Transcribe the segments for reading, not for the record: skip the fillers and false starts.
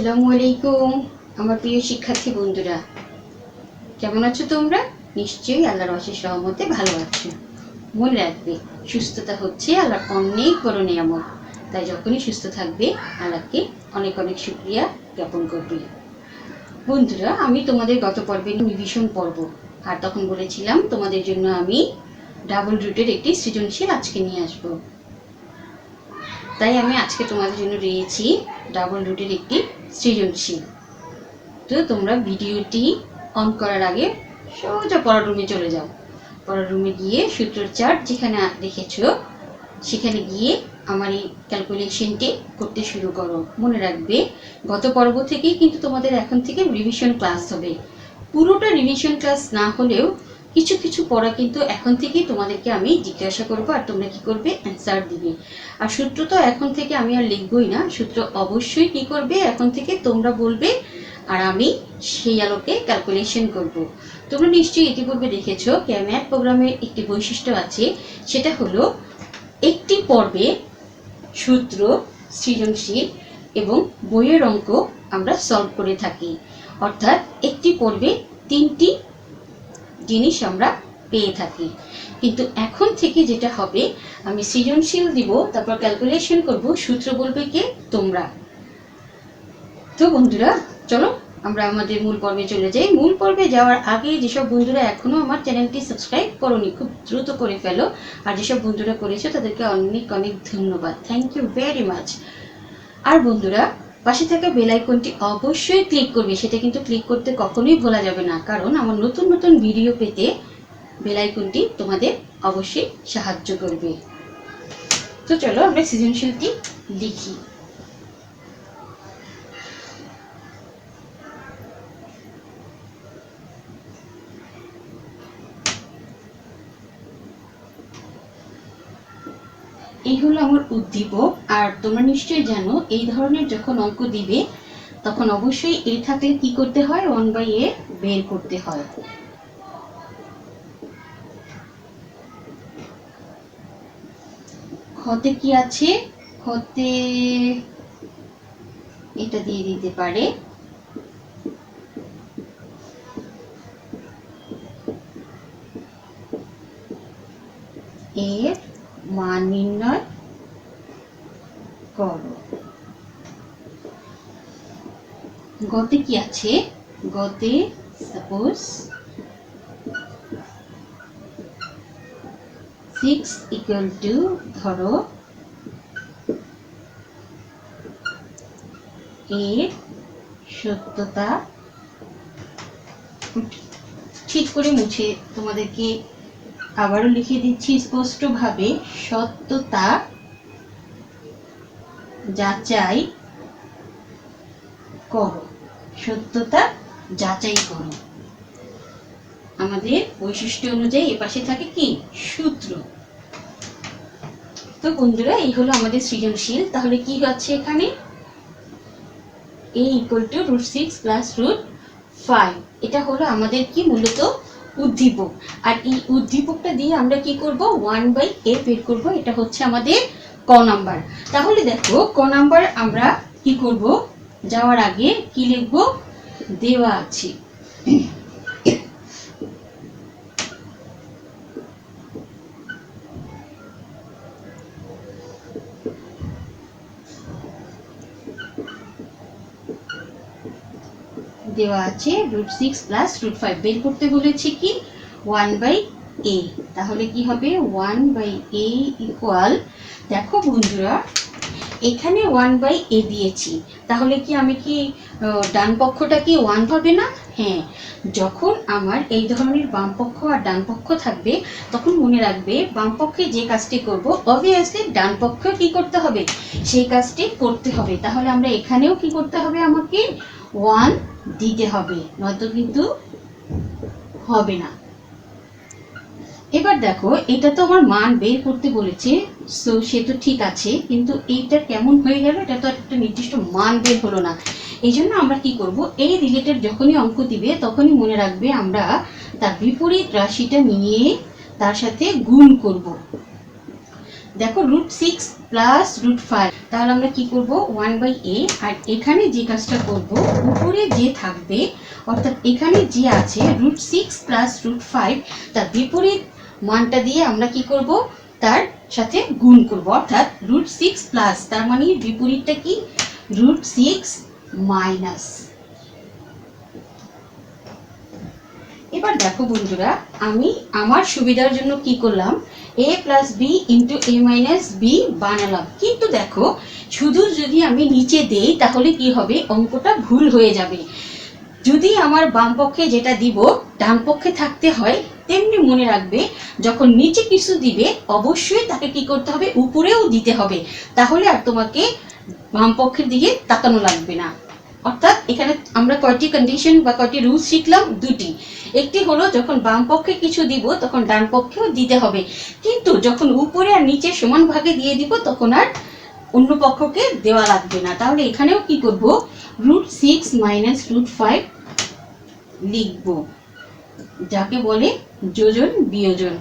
আসসালামু আলাইকুম আমার প্রিয় শিক্ষার্থী বন্ধুরা, কেমন আছো তোমরা? নিশ্চয়ই আল্লাহর অশেষ রহমতে ভালো আছো। মনে রাখবে, সুস্থতা হচ্ছে আল্লাহর অনেক বড় নিয়ামত। তাই যখনই সুস্থ থাকবে আল্লাহকে অনেক অনেক শুকরিয়া জ্ঞাপন করবে। বন্ধুরা, আমি তোমাদের গত পর্বে রিভিশন পর্ব, আর তখন বলেছিলাম তোমাদের জন্য আমি ডাবল রুটের একটি সৃজনশীল আজকে নিয়ে আসবো। তাই আমি আজকে তোমাদের জন্য রয়েছি ডাবল রুটের একটি সৃজনশীল। তো তোমরা ভিডিওটি অন করার আগে সোজা পড়ার রুমে চলে যাও। পড়ার রুমে গিয়ে সূত্রের চার্ট যেখানে দেখেছো সেখানে গিয়ে আমার এই ক্যালকুলেশনটি করতে শুরু করো। মনে রাখবে, গত পর্ব থেকেই কিন্তু তোমাদের এখন থেকে রিভিশন ক্লাস হবে। পুরোটা রিভিশন ক্লাস না হলেও কিছু কিছু পড়া কিন্তু এখন থেকেই তোমাদেরকে আমি জিজ্ঞাসা করবো, আর তোমরা কি করবে, অ্যান্সার দিবে। আর সূত্র তো এখন থেকে আমি আর লিখবই না, সূত্র অবশ্যই কি করবে এখন থেকে তোমরা বলবে, আর আমি সেই আলোকে ক্যালকুলেশন করব। তোমরা নিশ্চয়ই ইতিপূর্বে দেখেছো ম্যাথ প্রোগ্রামের একটি বৈশিষ্ট্য আছে, সেটা হলো একটি পর্বে সূত্র, সৃজনশীল এবং বইয়ের অঙ্ক আমরা সলভ করে থাকি। অর্থাৎ একটি পর্বে তিনটি জিনিস আমরা পেয়ে থাকি। কিন্তু এখন থেকে যেটা হবে, আমি সৃজনশীল দিব, তারপর ক্যালকুলেশন করব, সূত্র বলবে কে, তোমরা। তো বন্ধুরা, চলো আমরা আমাদের মূল পর্বে চলে যাই। মূল পর্বে যাওয়ার আগে যেসব বন্ধুরা এখনো আমার চ্যানেলটি সাবস্ক্রাইব করোনি, খুব দ্রুত করে ফেলো। আর যেসব বন্ধুরা করেছো তাদেরকে অনেক অনেক ধন্যবাদ, থ্যাংক ইউ ভেরি মাচ। আর বন্ধুরা, পাশে থাকা বেল আইকনটি অবশ্যই ক্লিক করবে, সেটা কিন্তু ক্লিক করতে কখনোই ভোলা যাবে না, কারণ আমার নতুন নতুন ভিডিও পেতে বেল আইকনটি তোমাদের অবশ্যই সাহায্য করবে। তো চলো আমরা সৃজনশীলটি লিখি। এই হলো আমার উদ্দীপক। আর তোমরা নিশ্চয়ই জানো, এই ধরনের যখন অঙ্ক দিবে তখন অবশ্যই এ থাকলে কি করতে হয়, 1/a বের করতে হয়। খতে কি আছে, খতে এটা দিয়ে দিতে পারে এর মান নির্ণয় করো। গতে কি আছে, গতে সাপোজ 6 ইকুয়াল টু, ধরো এর সত্যতা, ঠিক করে মুছে তোমাদেরকে আবারও লিখে দিচ্ছি স্পষ্টভাবে, সত্যতা যাচাই করো, সত্যতা যাচাই করো। আমাদের বৈশিষ্ট্য অনুযায়ী এ পাশে থাকে কি, সূত্র। তো বন্ধুরা, এই হলো আমাদের সৃজনশীল। তাহলে কি আছে এখানে, a ইকুয়াল টু √6 প্লাস √5, এটা হলো আমাদের কি মূলত উদ্দীপক। আর এই উদ্দীপকটা দিয়ে আমরা কি করব, 1/a বের করব। এটা হচ্ছে আমাদের ক নাম্বার। তাহলে দেখো, ক নাম্বার আমরা কি করব, যাওয়ার আগে কি লিখব, দেওয়া আছে দেওয়া আছে √6 প্লাস √5, বের করতে বলেছি কি 1/a। তাহলে কি হবে, 1/a ইকুয়াল, দেখো বন্ধুরা এখানে 1/a দিয়েছি, তাহলে কি আমি কি ডান পক্ষটা কি 1 হবে না? হ্যাঁ, যখন আমার এই ধরনের বাম পক্ষ আর ডান পক্ষ থাকবে তখন মনে রাখবে, বাম পক্ষে যে কাজটি করব অবভিয়াসলি ডান পক্ষে কি করতে হবে, সেই কাজটি করতে হবে। তাহলে আমরা এখানেও কি করতে হবে, আমাকে 1 দিতে হবে, নয়তো কিন্তু হবে না। এবার দেখো, এটা তো আমার মান বের করতে বলেছে, সো সে তো ঠিক আছে, কিন্তু এইটা কেমন হয়ে গেল, এটা তো একটা নির্দিষ্ট মান বের হলো না। এই জন্য আমরা কি করব, এই রিলেটেড যখনই অঙ্ক দিবে তখনই মনে রাখবে আমরা তার বিপরীত রাশিটা নিয়ে তার সাথে গুণ করব। দেখো √6 প্লাস √5, তাহলে আমরা কি করব 1/a, আর এখানে যে কাজটা করব উপরে যে থাকবে অর্থাৎ এখানে যে আছে √6 প্লাস √5 তার বিপরীত মানটা দিয়ে আমরা কি করব তার সাথে গুণ করব, অর্থাৎ √6 প্লাস তার মানে বিপরীতটা কি √6 মাইনাস। এবার দেখো বন্ধুরা, আমি আমার সুবিধার জন্য কি করলাম a plus B into a minus B বানালাম, কিন্তু দেখো শুধু যদি আমি নিচে দেই তাহলে কি হবে অঙ্কটা ভুল হয়ে যাবে। যদি আমার বাম পক্ষে যেটা দিব ডান পক্ষে থাকতে হয়, তেমনি মনে রাখবে যখন নিচে কিছু দিবে অবশ্যই তাকে কি করতে হবে উপরেও দিতে হবে, তাহলে আর তোমাকে বাম পক্ষের দিকে তাকানো লাগবে না। অর্থাৎ এখানে আমরা কয়টি কন্ডিশন বা কয়টি রুলস শিখলাম, দুটি। একটি হলো যখন বাম পক্ষে কিছু দিব তখন ডান পক্ষেও দিতে হবে, কিন্তু যখন উপরে আর নিচে সমান ভাগে দিয়ে দিব তখন আর অন্য পক্ষকে দেওয়া লাগবে না। তাহলে এখানেও কি করব √6 মাইনাস √5 লিখব, যাকে বলে যোজন বিয়োজন।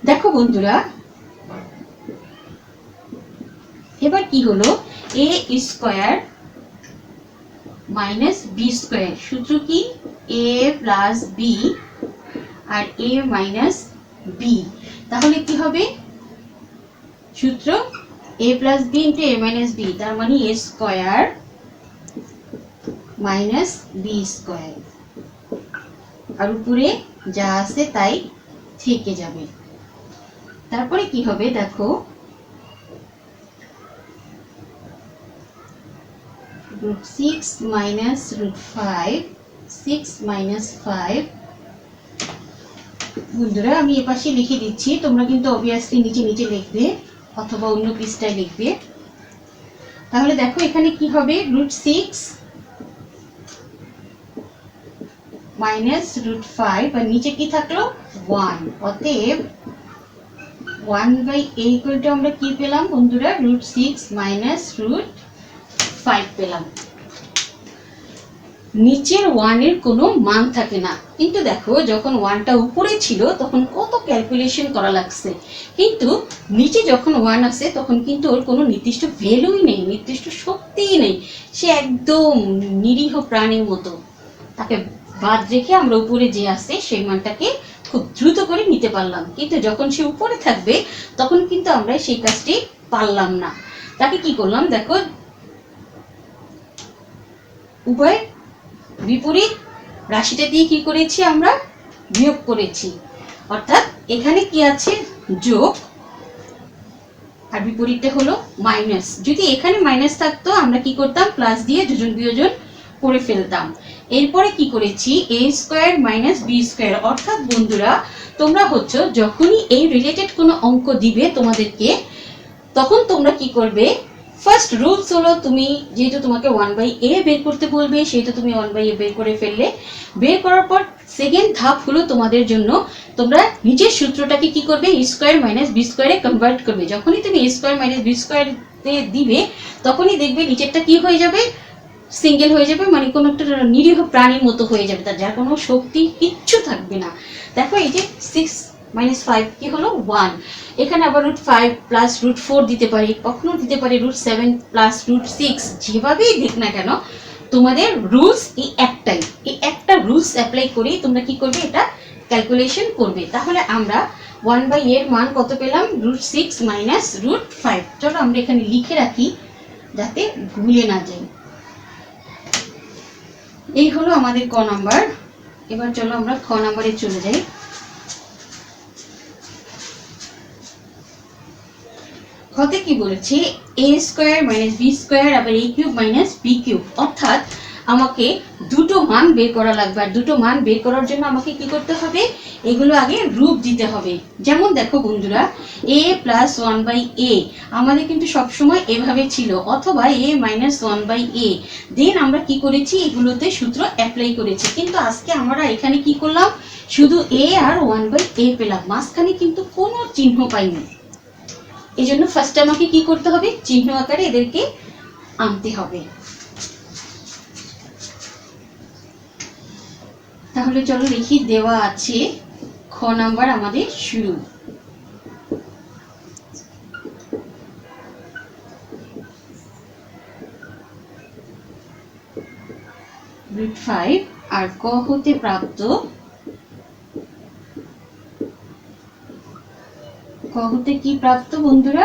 দেখো বন্ধুরা, এবার কি হলো a square minus B square, সূত্র কি a প্লাস বি আর a মাইনাস বি, তাহলে কি হবে সূত্র a plus B into a minus B, তার মানে a square minus B square, আর উপরে যা আছে তাই থেকে যাবে। তারপরে কি হবে দেখো √6 মাইনাস √5, 6 মাইনাস 5। বন্ধুরা আমি এপাশে লিখে দিচ্ছি, তোমরা কিন্তু অবভিয়াসলি নিচে নিচে লিখবে অথবা অন্য পৃষ্ঠায় লিখবে। তাহলে দেখো এখানে কি হবে √6 মাইনাস √5 আর নিচে কি থাকলো 1, অতএব 1/a ইকুয়াল টু আমরা কি পেলাম বন্ধুরা √6 মাইনাস √5 পেলাম। নিচের 1 এর কোনো মান থাকে না, কিন্তু দেখো যখন 1টা উপরে ছিল তখন কত ক্যালকুলেশন করা লাগছে, কিন্তু নিচে যখন 1 আছে তখন কিন্তু ওর কোনো নির্দিষ্ট ভ্যালুই নেই, নির্দিষ্ট শক্তিই নেই, সে একদম নিরীহ প্রাণীর মতো। তাকে বাদ রেখে আমরা উপরে যে আছে সেই মানটাকে খুব দ্রুত করে নিতে পারলাম, কিন্তু যখন সে উপরে থাকবে তখন কিন্তু আমরা সেই কাজটি পারলাম না। তাকে কি করলাম দেখো উভয় বিপরীত রাশিটা দিয়ে কি করেছি আমরা বিয়োগ করেছি, অর্থাৎ এখানে কি আছে যোগ আর বিপরীতটা হলো মাইনাস। যদি এখানে মাইনাস থাকতো আমরা কি করতাম প্লাস দিয়ে যোজন বিয়োজন করে ফেলতাম। এরপরে কি করেছি a square minus B square, অর্থাৎ বন্ধুরা তোমরা হচ্ছে যখনই এই রিলেটেড কোনো অঙ্ক দিবে তোমাদেরকে তখন তোমরা কি করবে, ফার্স্ট রুলস হলো তুমি যেহেতু তোমাকে 1/a বের করতে বলবে সেহেতু তুমি 1/a বের করে ফেললে। বের করার পর সেকেন্ড ধাপ হলো তোমাদের জন্য তোমরা নিচের সূত্রটাকে কি করবে a স্কয়ার মাইনাস বি স্কয়ারে কনভার্ট করবে। যখনই তুমি a স্কয়ার মাইনাস বি স্কয়ারে দিবে তখনই দেখবে নিচেরটা কি হয়ে যাবে সিঙ্গেল হয়ে যাবে, মানে কোনো একটা নিরীহ প্রাণীর মতো হয়ে যাবে, তার যার কোনো শক্তি কিচ্ছু থাকবে না। দেখো এই যে 6 মাইনাস 5 কি হলো 1, এখানে আবার √5 প্লাস √4 দিতে পারি, কখনো দিতে পারি √7 প্লাস √6, যেভাবেই দিক না কেন তোমাদের রুলস এই একটাই, এই একটা রুলস অ্যাপ্লাই করেই তোমরা কি করবে এটা ক্যালকুলেশন করবে। তাহলে আমরা 1/a এর মান কত পেলাম √6 মাইনাস √5। চলো আমরা এখানে লিখে রাখি যাতে ভুলে না যাই। এই হলো আমাদের ক নাম্বার। এবার চলো আমরা খ নাম্বারে চলে যাই। খতে কি বলেছে a square minus B square আবার a cube minus B cube, অর্থাৎ আমাকে দুটো মান বের করা লাগবে, আর দুটো মান বের করার জন্য আমাকে কি করতে হবে এগুলো আগে রূপ দিতে হবে। যেমন দেখো বন্ধুরা a প্লাস 1/a আমাদের কিন্তু সবসময় এভাবে ছিল, অথবা a মাইনাস 1/a, দেন আমরা কি করেছি এগুলোতে সূত্র অ্যাপ্লাই করেছি, কিন্তু আজকে আমরা এখানে কি করলাম শুধু a আর 1/a পেলাম, মাঝখানে কিন্তু কোনো চিহ্ন পাইনি। এই জন্য ফার্স্ট আমাকে কি করতে হবে চিহ্ন আকারে এদেরকে আনতে হবে। তাহলে চলো লিখি, দেওয়া আছে খ নাম্বার আমাদের শুরু। √5 আর ক হতে প্রাপ্ত ক হতে কি প্রাপ্ত বন্ধুরা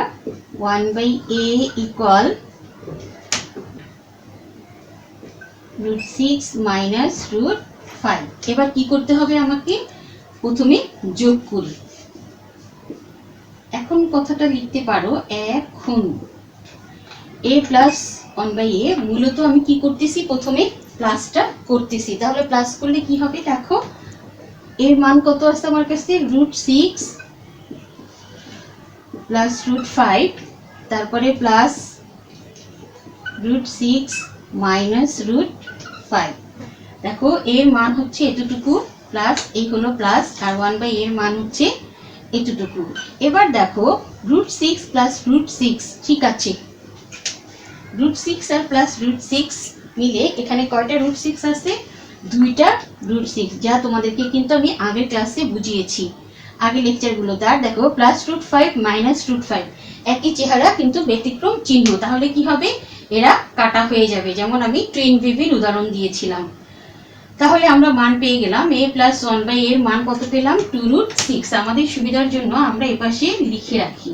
1/a ইকুয়াল √6 মাইনাস √5। এবার কি করতে হবে আমাকে প্রথমে যোগ করি। এখন কথাটা লিখতে পারো এখন a প্লাস 1/a মূলত আমি কি করতেছি প্রথমে প্লাসটা করতেছি। তাহলে প্লাস করলে কি হবে দেখো এর মান কত আছে আমার কাছে √6 প্লাস √5 তারপরে প্লাস √6 মাইনাস √5। দেখো এর মান হচ্ছে এতটুকু প্লাস এই হলো প্লাস আর 1/a এর মান হচ্ছে এতটুকু। এবার দেখো √6 প্লাস √6 ঠিক আছে √6 আর প্লাস √6 মিলে এখানে কয়টা √6 আছে দুইটা √6 যা তোমাদেরকে কিন্তু আমি আগের ক্লাসে বুঝিয়েছি আগে লেকচারগুলো। তার দেখো প্লাস √5 মাইনাস √5 একই চেহারা কিন্তু ব্যতিক্রম চিহ্ন। তাহলে কি হবে এরা কাটা হয়ে যাবে যেমন আমি টুইন বেবির উদাহরণ দিয়েছিলাম। তাহলে আমরা মান পেয়ে গেলাম a প্লাস 1/a এর মান কত পেলাম 2√6। আমাদের সুবিধার জন্য আমরা এপাশে লিখে রাখি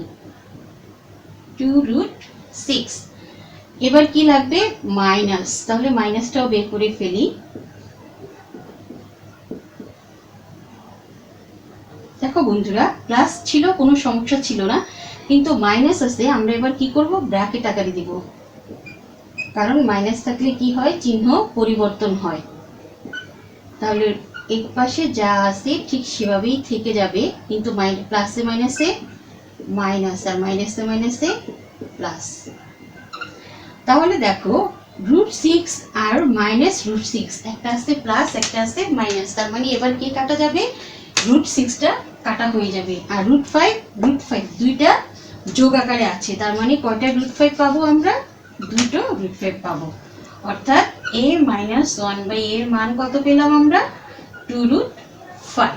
2√6। এবার কি লাগবে মাইনাস, তাহলে মাইনাসটাও বের করে ফেলি। দেখো বন্ধুরা প্লাস ছিল কোনো সমস্যা ছিল না কিন্তু মাইনাস আছে আমরা এবার কি করব ব্র্যাকেট আকারে দিব কারণ মাইনাস থাকলে কি হয় চিহ্ন পরিবর্তন হয়। তাহলে এক পাশে যা আছে ঠিক সেভাবেই থেকে যাবে কিন্তু প্লাসে মাইনাসে মাইনাস আর মাইনাসে মাইনাসে প্লাস। তাহলে দেখো √6 আর মাইনাস √6 একটা আছে প্লাস একটা আছে মাইনাস তার মানে এবার কি কাটা যাবে √6টা কাটা হয়ে যাবে আর √5 দুইটা যোগ আকারে আছে তার মানে কয়টা √5 পাবো আমরা দুটো √5 পাবো অর্থাৎ a মাইনাস 1/a এর মান কত পেলাম আমরা 2√5।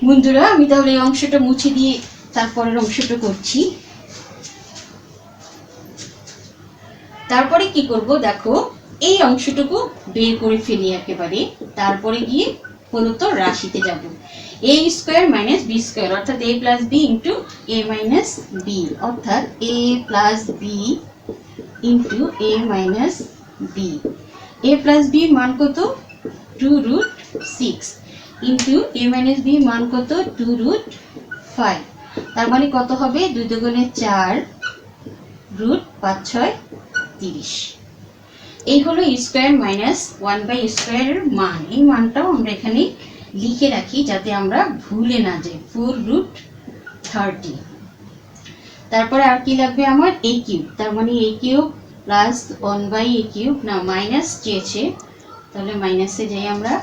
বন্ধুরা আমি তাহলে এই অংশটা মুছে দিয়ে তারপরের অংশটা করছি। তারপরে কি করব দেখো এই অংশটুকু বের করে ফেলি একেবারে তারপরে গিয়ে মূলত রাশিতে যাব a square minus b square অর্থাৎ a plus b into a minus b অর্থাৎ a plus b into a minus b। a plus b মান কত 2√6 ইন্টু a মাইনাস b মান কত 2√5 তার মানে কত হবে 2 দুগুণে 4 √5 6 30। এই হলো স্কয়ার মাইনাস 1/a স্কয়ারের মান। এই মানটাও আমরা এখানে লিখে রাখি যাতে আমরা ভুলে না যাই 4√30। তারপরে আর কি লাগবে আমার a কিউব তার মানে a cube plus 1/a cube না মাইনাস চেয়েছে তাহলে মাইনাসে যাই আমরা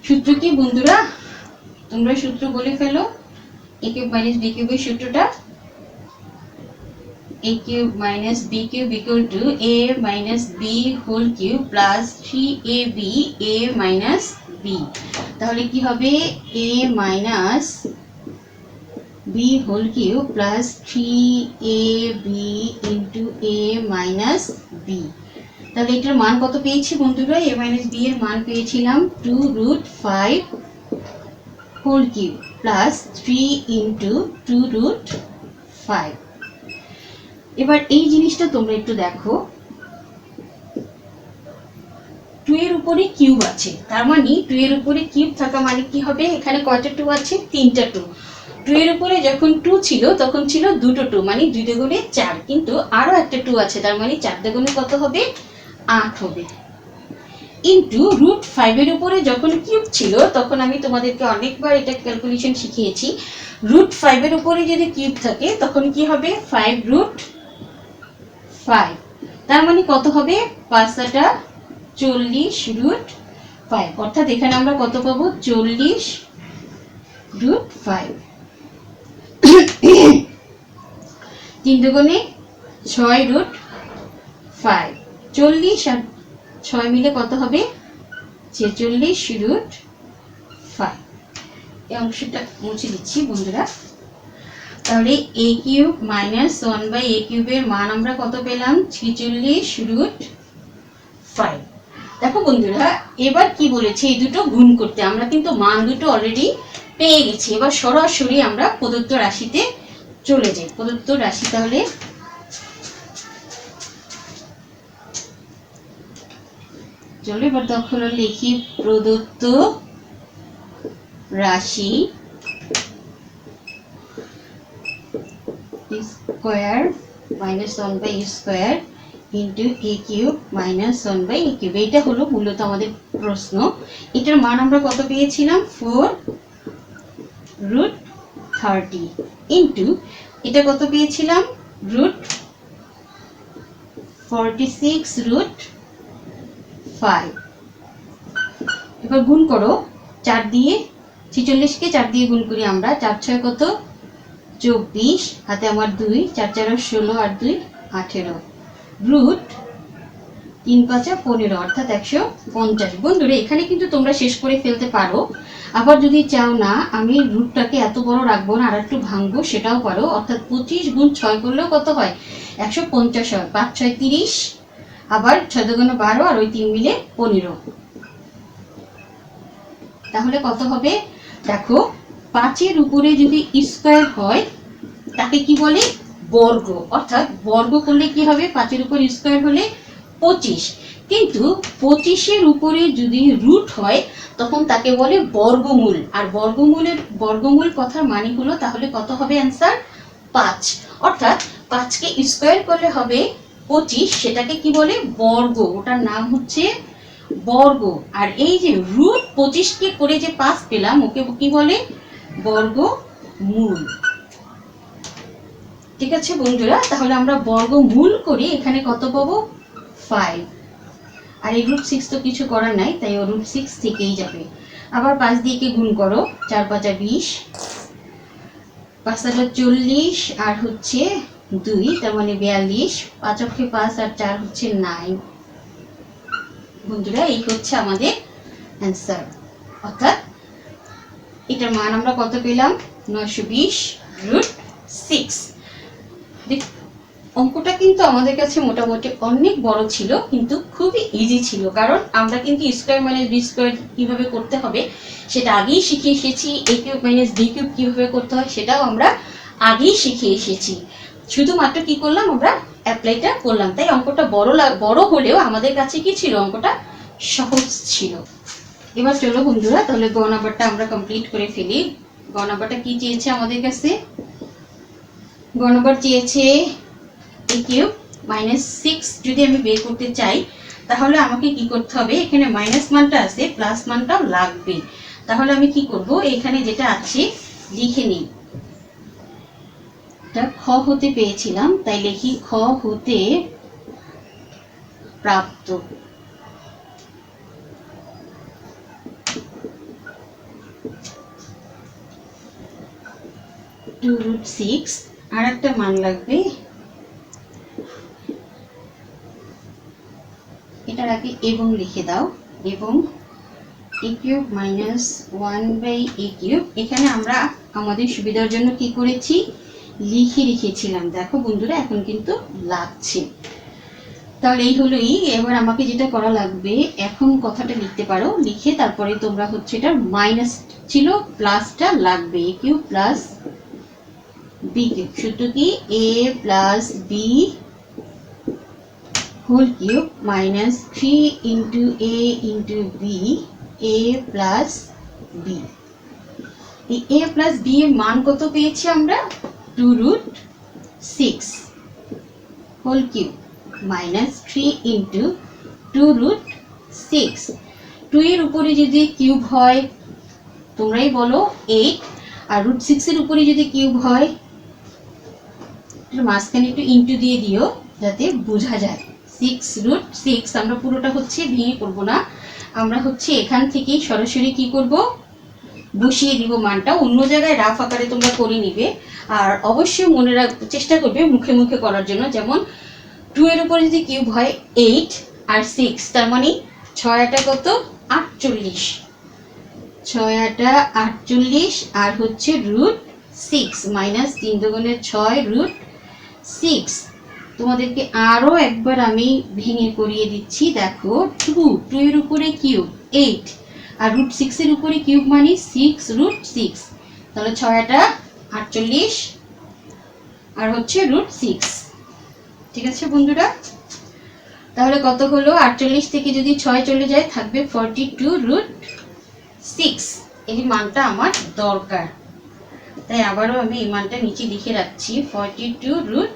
সূত্র কি বন্ধুরা তোমরা সূত্র বলে ফেলো a কিউব মাইনাস b কিউবের সূত্রটা a cube minus b cube equal to a minus b whole cube plus 3ab a minus b। তাহলে কি হবে a minus b whole cube plus 3ab into a minus b। তাহলে এটার মান কত পেয়েছি বন্ধুরা a মাইনাস b এর মান পেয়েছিলাম 2√5 হোল কিউব প্লাস 3 ইন্টু 2√5। এবার এই জিনিসটা তোমরা একটু দেখো 2 এর উপরে কিউব আছে তার মানে 2 এর উপরে কিউব থাকা মানে কি হবে এখানে কয়টা 2 আছে তিনটা 2। 2 এর উপরে যখন 2 ছিল তখন ছিল দুটো 2 মানে 2 দুগুণে 4 কিন্তু আরো একটা 2 আছে তার মানে 4 দুগুণে কত হবে 8 হবে ইন্টু √5 এর উপরে যখন কিউব ছিল তখন আমি তোমাদেরকে অনেকবার এটা ক্যালকুলেশন শিখিয়েছি √5 এর উপরে যদি কিউব থাকে তখন কি হবে 5√5 তার মানে কত হবে 5টা 40√5 অর্থাৎ এখানে আমরা কত পাবো 40√5। 3 দুগুণে 6√5 40 আর 6 মিলে কত হবে 46√5। এই অংশটা মুছে দিচ্ছি বন্ধুরা। তাহলে a কিউব মাইনাস 1/a কিউবের মান আমরা কত পেলাম? 46√5। দেখো বন্ধুরা, এবার কি বলেছে এই দুটো গুণ করতে। আমরা কিন্তু মান দুটো অলরেডি পেয়ে গেছি। এবার সরাসরি আমরা প্রদত্ত রাশিতে চলে যাই। প্রদত্ত রাশি তাহলে চলো এবার তখন লিখি প্রদত্ত রাশি square minus 1/a square into a cube minus 1/a cube. এটা হলো মূলত আমাদের প্রশ্ন। এটার মান আমরা কত পেয়েছিলাম? 4√30 ইন্টু এটা কত পেয়েছিলাম? √46√5। এবার গুণ করো 4 দিয়ে, 46কে 4 দিয়ে গুণ করি আমরা। 4 6 কত? 24, হাতে আমার 2, 4 4 16 আর 2 18, রুট 3 5 15 অর্থাৎ 150। বন্ধুরা এখানে কিন্তু তোমরা শেষ করে ফেলতে পারো। আবার যদি চাও না আমি রুটটাকে এত বড় রাখবো না আর একটু ভাঙবো, সেটাও পারো। অর্থাৎ 25 গুণ 6 করলেও কত হয়? 150 হয়। 5 6 30, আবার 6 2 12 আর ওই 3 মিলে 15। তাহলে কত হবে? দেখো 5-এর উপরে যদি স্কোয়ার হয় তাকে কি বলে? বর্গ। অর্থাৎ বর্গ করলে কি হবে? 5-এর উপর স্কোয়ার হলে 25। কিন্তু 25-এর উপরে যদি রুট হয় তখন তাকে বলে বর্গমূল। আর বর্গমূল কথার মানে হলো তাহলে কত হবে অ্যান্সার? 5। অর্থাৎ 5কে স্কোয়ার করলে হবে 25, সেটাকে কি বলে? বর্গ। ওটার নাম হচ্ছে বর্গ। আর এই যে রুট 25কে করে যে 5 পেলাম ওকে কি বলে? বর্গমূল। ঠিক আছে বন্ধুরা, তাহলে আমরা বর্গমূল করে এখানে কত পাবো? 5। আর এই √6 তো কিছু করার নাই, তাই ও √6 থেকেই যাবে। আবার 5 দিয়ে কে গুণ করো। 4 5 20, 5 40 আর হচ্ছে 2, তার মানে 42। 5 অক্ষে 5 আর 4 হচ্ছে 9। বন্ধুরা এই হচ্ছে আমাদের অ্যান্সার। অর্থাৎ এটার মান আমরা কত পেলাম? 920√6। অঙ্কটা কিন্তু আমাদের কাছে মোটামুটি অনেক বড় ছিল, কিন্তু খুবই ইজি ছিল। কারণ আমরা কিন্তু স্কোয়ার মাইনাস বি স্কোয়ার কিভাবে করতে হবে সেটা আগেই শিখে এসেছি। a cube minus B cube কিভাবে করতে হয় সেটাও আমরা আগেই শিখে এসেছি। শুধুমাত্র কি করলাম? আমরা অ্যাপ্লাইটা করলাম। তাই অঙ্কটা বড় হলেও আমাদের কাছে কি ছিল? অঙ্কটা সহজ ছিল। এবার চলো বন্ধুরা তাহলে গ নাম্বারটা আমরা কমপ্লিট করে ফেলি। গ নাম্বারটা কি চেয়েছে আমাদের কাছে? গ নাম্বার চেয়েছে a কিউব মাইনাস 6 যদি আমি বের করতে চাই তাহলে আমাকে কি করতে হবে? এখানে মাইনাস মানটা আছে, প্লাস মানটাও লাগবে। তাহলে আমি কি করব? এখানে যেটা আছে লিখে নিই। এটা খ হতে পেয়েছিলাম, তাই লিখি খ হতে প্রাপ্ত। √6 আর একটা মান লাগবে। এটার আগে এবং লিখে দাও। এবং a cube minus 1/a cube. এখানে আমরা আমাদের সুবিধার জন্য কি করেছি? লিখে রেখেছিলাম। দেখো বন্ধুরা এখন কিন্তু লাগছে। তাহলে এই হলো ই। এবার আমাকে যেটা করা লাগবে, এখন কথাটা লিখতে পারো, লিখে তারপরে তোমরা হচ্ছে এটা মাইনাস ছিল প্লাসটা লাগবে। a cube plus B cube. সূত্র কি? a plus B whole cube minus 3 into a into B, a plus B. এই a প্লাস বি এর মান কত পেয়েছি আমরা? 2√6 হোল কিউব মাইনাস 3 ইন্টু 2√6। 2 এর উপরে যদি কিউব হয় তোমরাই বলো 8, আর √6 এর উপরে যদি কিউব হয় মাঝখানে একটু ইন্টু দিয়ে দিও যাতে বোঝা যায়। 6√6 আমরা পুরোটা হচ্ছে ভেঙে করব না, আমরা হচ্ছে এখান থেকেই সরাসরি কি করব? বসিয়ে দিব মানটা। অন্য জায়গায় রাফ আকারে তোমরা করে নিবে, আর অবশ্যই মনে রাখতে চেষ্টা করবে মুখে মুখে করার জন্য। যেমন 2 এর উপরে যদি কিউব হয় 8 আর 6, তার মানে 6 8 কত? 48। 6 8 48 আর হচ্ছে √6। সিক্স মাইনাস 3 দুগুণে 6 রুট 6। তোমাদেরকে আরও একবার আমি ভেঙে করিয়ে দিচ্ছি। দেখো 2 এর উপরে কিউব 8, আর রুট 6 এর উপরে কিউব মানে 6 রুট 6, তাহলে 6টা 48 আর হচ্ছে রুট 6। ঠিক আছে বন্ধুরা, তাহলে কত হলো? 48 থেকে যদি 6 চলে যায় থাকবে 42 রুট 6। এই মানটা আমার দরকার, তাই আবারও আমি এই মানটা নিচে লিখে রাখছি 42 রুট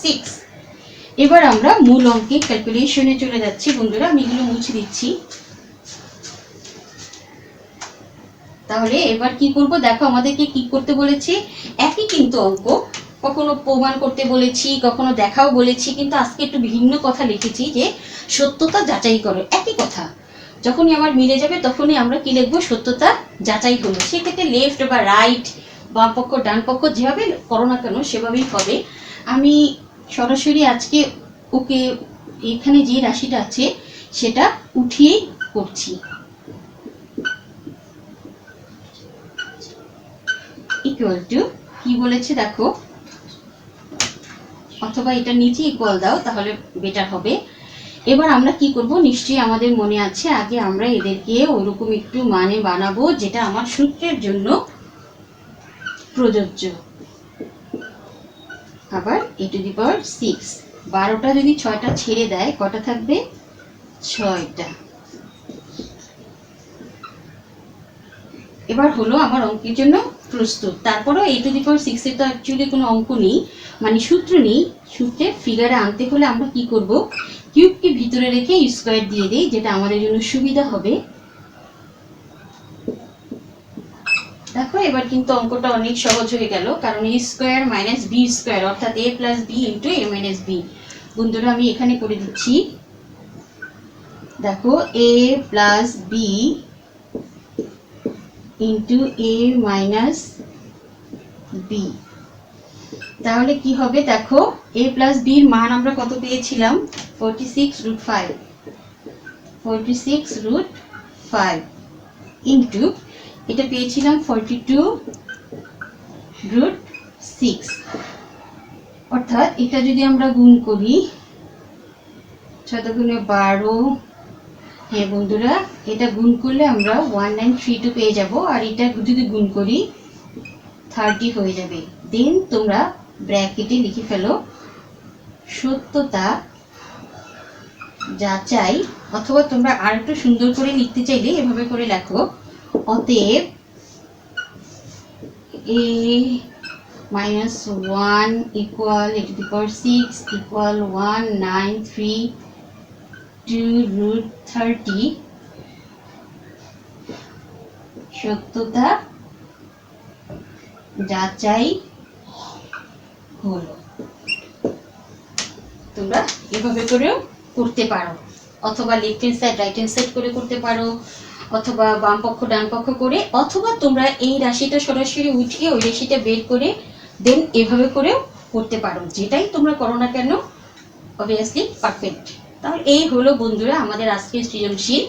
6। এবার আমরা মূল অঙ্কের ক্যালকুলেশনে চলে যাচ্ছি বন্ধুরা। আমি এগুলো মুছে দিচ্ছি। তাহলে এবার কি করব? দেখো আমাদেরকে কি করতে বলেছে, একই কিন্তু অঙ্ক, কখনো প্রমাণ করতে বলেছি, কখনো দেখাও বলেছি, কিন্তু আজকে একটু ভিন্ন কথা লিখেছি যে সত্যতা যাচাই করো। একই কথা যখনই আমার মিলে যাবে তখনই আমরা কি লিখবো? সত্যতা যাচাই হলো। সেক্ষেত্রে লেফট বা রাইট, বাম পক্ষ ডান পক্ষ যেভাবে করো না কেন সেভাবেই হবে। আমি সরাসরি আজকে ওকে এখানে যে রাশিটা আছে সেটা উঠিয়েই করছি। ইকুয়াল টু কি বলেছে দেখো, অথবা এটা নিচে ইকুয়াল দাও তাহলে বেটার হবে। এবার আমরা কি করব? নিশ্চয়ই আমাদের মনে আছে আগে আমরা এদেরকে ওরকম একটু মানে বানাবো যেটা আমার সূত্রের জন্য প্রযোজ্য। আবার a টু দি পাওয়ার 6, 12টা যদি 6টা ছেড়ে দেয় কটা থাকবে? 6টা। এবার হলো আমার অঙ্কের জন্য প্রস্তুত। তারপরেও a টু দি পাওয়ার 6 এর তো অ্যাকচুয়ালি কোনো অঙ্ক নেই, মানে সূত্র নেই। সূত্রে ফিগারে আনতে হলে আমরা কি করব? কিউবকে ভিতরে রেখে স্কয়ার দিয়ে দিই, যেটা আমাদের জন্য সুবিধা হবে। দেখো এবার কিন্তু অঙ্কটা অনেক সহজ হয়ে গেল, কারণ a square minus b square অর্থাৎ a plus b into a minus b। বন্ধুরা আমি এখানে করে দিচ্ছি। দেখো a plus b into a minus b, তাহলে কি হবে? দেখো a প্লাস b এর মান আমরা কত পেয়েছিলাম? 46 রুট 5, 46 রুট 5 ইন্টু এটা পেয়েছিলাম 42 রুট 6, অর্থাৎ এটা যদি আমরা গুণ করি 6 গুণে 12, হ্যাঁ বন্ধুরা এটা গুণ করলে আমরা 1932 পেয়ে যাব, আর এটা যদি গুণ করি 30 হয়ে যাবে। দেন তোমরা ব্র্যাকেটে লিখে ফেলো সত্যতা যাচাই, অথবা তোমরা আর একটু সুন্দর করে লিখতে চাইলে এভাবে করে লেখো, অতএব a minus 1 equal a to the power 6 equal 1932 root 30 সত্যতা যাচাই হলো। তোমরা এভাবে করেও করতে পারো, অথবা left hand side right hand side করে করতে পারো, অথবা বাম পক্ষ ডান পক্ষ করে, অথবা তোমরা এই রাশিটা সরাসরি উঠিয়ে ওই রাশিটা বের করে দেন এভাবে করেও করতে পারো। যেটাই তোমরা করো না কেন অবভিয়াসলি পারফেক্ট। তাহলে এই হলো বন্ধুরা আমাদের আজকের সৃজনশীল।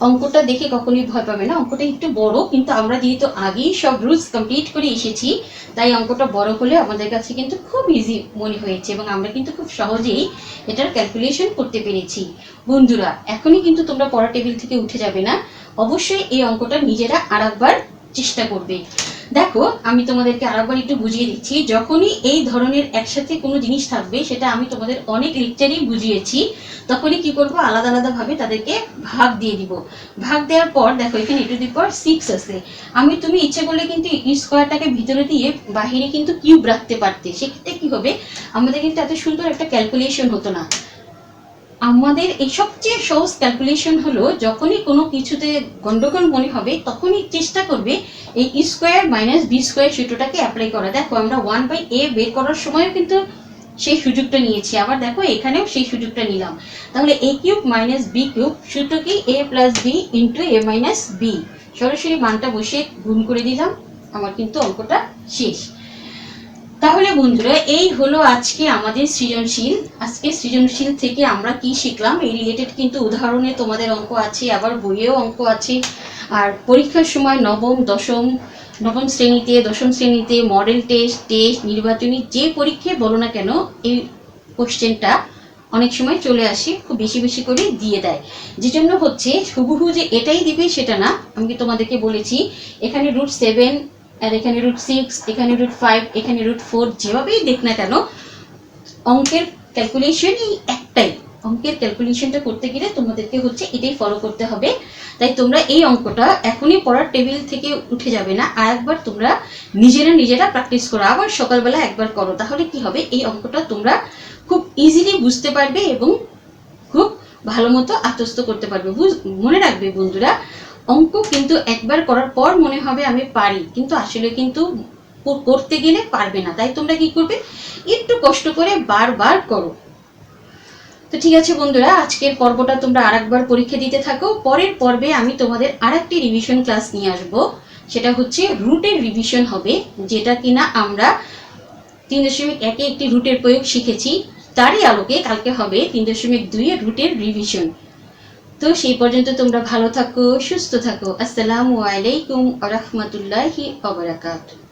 অঙ্কটা দেখে কখনোই ভয় পাবে না, অঙ্কটা একটু বড়, কিন্তু আমরা যেহেতু আগেই সব রুলস কমপ্লিট করে এসেছি তাই অঙ্কটা বড় হলে আমাদের কাছে কিন্তু খুব ইজি মনে হয়েছে, এবং আমরা কিন্তু খুব সহজেই এটার ক্যালকুলেশন করতে পেরেছি। বন্ধুরা এখনই কিন্তু তোমরা পড়া টেবিল থেকে উঠে যাবে না, অবশ্যই এই অঙ্কটা নিজেরা আরেকবার চেষ্টা করবে। দেখো আমি তোমাদেরকে আরেকবার একটু বুঝিয়ে দিচ্ছি। যখনই এই ধরনের একসাথে কোনো জিনিস থাকবে, সেটা আমি তোমাদের অনেক লেকচারেই বুঝিয়েছি, তখনই কি করব? আলাদা আলাদা ভাবে তাদেরকে ভাগ দিয়ে দিব। ভাগ দেওয়ার পর দেখো এখানে a টু দি পাওয়ার 6 আছে, তুমি ইচ্ছে করলে কিন্তু স্কয়ারটাকে ভিতরে দিয়ে বাহিরে কিন্তু কিউব রাখতে পারতে। সেক্ষেত্রে কি হবে? আমাদের কিন্তু এত সুন্দর একটা ক্যালকুলেশন হতো না। আমাদের এই সবচেয়ে সহজ ক্যালকুলেশন হলো যখনই কোনো কিছুতে গন্ডগোল মনে হবে তখনই চেষ্টা করবে এই স্কয়ার মাইনাস বি স্কয়ার সূত্রটাকে অ্যাপ্লাই করা। দেখো আমরা 1/a বের করার সময়ও কিন্তু সেই সুযোগটা নিয়েছি, আবার দেখো এখানেও সেই সুযোগটা নিলাম। তাহলে a cube minus B cube সূত্র কি? a plus B into a minus B. সরাসরি মানটা বসে গুণ করে দিলাম, আমার কিন্তু অঙ্কটা শেষ। তাহলে বন্ধুরা এই হলো আজকে আমাদের সৃজনশীল। আজকে সৃজনশীল থেকে আমরা কি শিখলাম এই রিলেটেড কিন্তু উদাহরণে তোমাদের অঙ্ক আছে, আবার বইয়েও অঙ্ক আছে, আর পরীক্ষার সময় নবম দশম নবম শ্রেণীতে, দশম শ্রেণীতে, মডেল টেস্ট, নির্বাচনী যে পরীক্ষায় বলো না কেন, এই কোশ্চেনটা অনেক সময় চলে আসে, খুব বেশি বেশি করে দিয়ে দেয়। যে জন্য হচ্ছে হুবহু যে এটাই দিবে সেটা না। আমি তোমাদেরকে বলেছি এখানে √7, আর এখানে √6, এখানে √5, এখানে √4, যেভাবেই দেখ না কেন অঙ্কের ক্যালকুলেশন এই একটাই। অঙ্কের ক্যালকুলেশনটা করতে গেলে তোমাদেরকে হচ্ছে এটাই ফলো করতে হবে। তাই তোমরা এই অঙ্কটা এখনই পড়ার টেবিল থেকে উঠে যাবে না, আর একবার তোমরা নিজেরা প্র্যাকটিস করো, আবার সকালবেলা একবার করো। তাহলে কি হবে, এই অঙ্কটা তোমরা খুব ইজিলি বুঝতে পারবে এবং খুব ভালো মতো আত্মস্থ করতে পারবে। মনে রাখবে বন্ধুরা, অঙ্ক কিন্তু একবার করার পর মনে হবে আমি পারি, কিন্তু আসলে কিন্তু করতে গেলে পারবে না। তাই তোমরা কি করবে, একটু কষ্ট করে বারবার করো। তো ঠিক আছে বন্ধুরা, আজকের পর্বটা তোমরা আরেকবার পরীক্ষা দিতে থাকো। পরের পর্বে আমি তোমাদের আরেকটি রিভিশন ক্লাস নিয়ে আসব, সেটা হচ্ছে রুটের রিভিশন হবে, যেটা কিনা আমরা 3.1-এ একটি রুটের প্রয়োগ শিখেছি, তারই আলোকে কালকে হবে 3.2-এ রুটের রিভিশন। তো সেই পর্যন্ত তোমরা ভালো থাকো, সুস্থ থাকো। আসসালামু আলাইকুম ওয়া রাহমাতুল্লাহি ওয়া বারাকাতুহু।